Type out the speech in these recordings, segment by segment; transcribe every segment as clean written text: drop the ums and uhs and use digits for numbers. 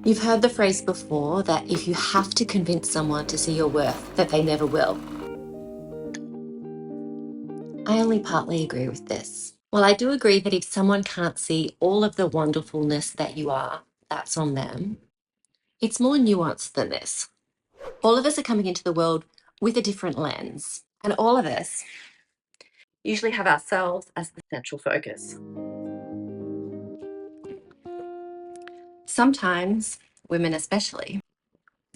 You've heard the phrase before that if you have to convince someone to see your worth, that they never will. I only partly agree with this. While I do agree that if someone can't see all of the wonderfulness that you are, that's on them, it's more nuanced than this. All of us are coming into the world with a different lens, and all of us usually have ourselves as the central focus. Sometimes, women especially,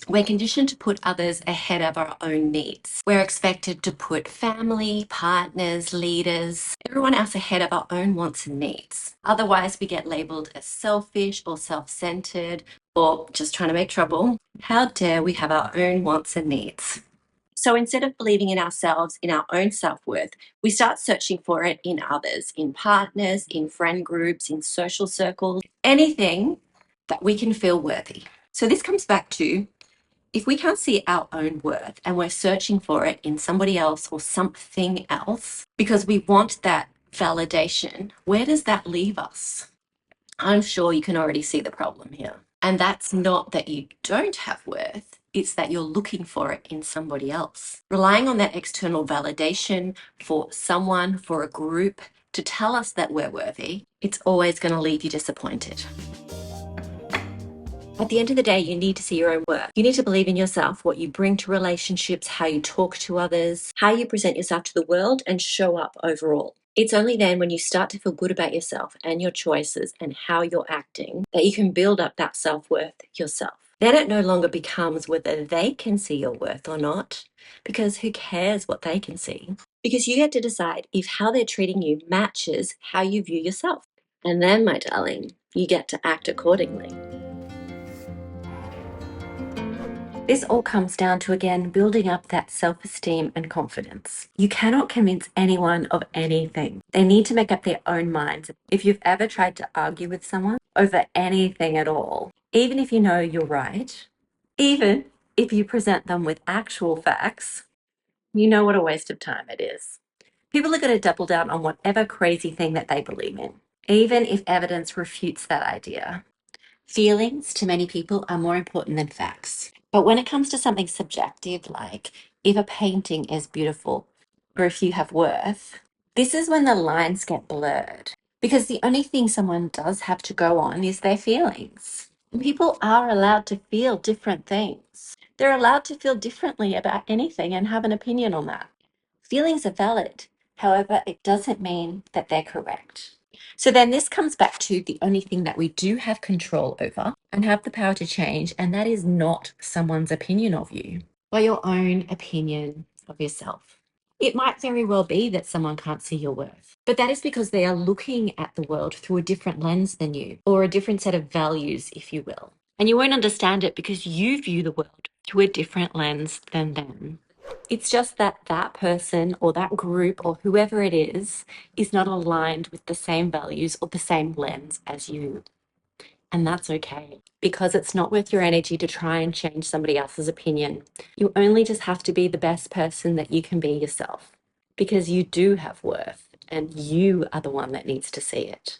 we're conditioned to put others ahead of our own needs. We're expected to put family, partners, leaders, everyone else ahead of our own wants and needs. Otherwise, we get labeled as selfish or self-centered or just trying to make trouble. How dare we have our own wants and needs? So instead of believing in ourselves, in our own self-worth, we start searching for it in others, in partners, in friend groups, in social circles, anything that we can feel worthy. So this comes back to, if we can't see our own worth and we're searching for it in somebody else or something else because we want that validation, where does that leave us? I'm sure you can already see the problem here. And that's not that you don't have worth, it's that you're looking for it in somebody else. Relying on that external validation for someone, for a group to tell us that we're worthy, it's always going to leave you disappointed. At the end of the day, you need to see your own worth. You need to believe in yourself, what you bring to relationships, how you talk to others, how you present yourself to the world, and show up overall. It's only then when you start to feel good about yourself and your choices and how you're acting that you can build up that self-worth yourself. Then it no longer becomes whether they can see your worth or not, because who cares what they can see? Because you get to decide if how they're treating you matches how you view yourself. And then, my darling, you get to act accordingly. This all comes down to, again, building up that self-esteem and confidence. You cannot convince anyone of anything. They need to make up their own minds. If you've ever tried to argue with someone over anything at all, even if you know you're right, even if you present them with actual facts, you know what a waste of time it is. People are going to double down on whatever crazy thing that they believe in, even if evidence refutes that idea. Feelings to many people are more important than facts. But when it comes to something subjective, like if a painting is beautiful or if you have worth, this is when the lines get blurred. Because the only thing someone does have to go on is their feelings. And people are allowed to feel different things. They're allowed to feel differently about anything and have an opinion on that. Feelings are valid. However, it doesn't mean that they're correct. So then this comes back to the only thing that we do have control over and have the power to change, and that is not someone's opinion of you, but your own opinion of yourself. It might very well be that someone can't see your worth, but that is because they are looking at the world through a different lens than you, or a different set of values, if you will. And you won't understand it because you view the world through a different lens than them. It's just that that person or that group or whoever it is not aligned with the same values or the same lens as you. And that's okay, because it's not worth your energy to try and change somebody else's opinion. You only just have to be the best person that you can be yourself, because you do have worth and you are the one that needs to see it.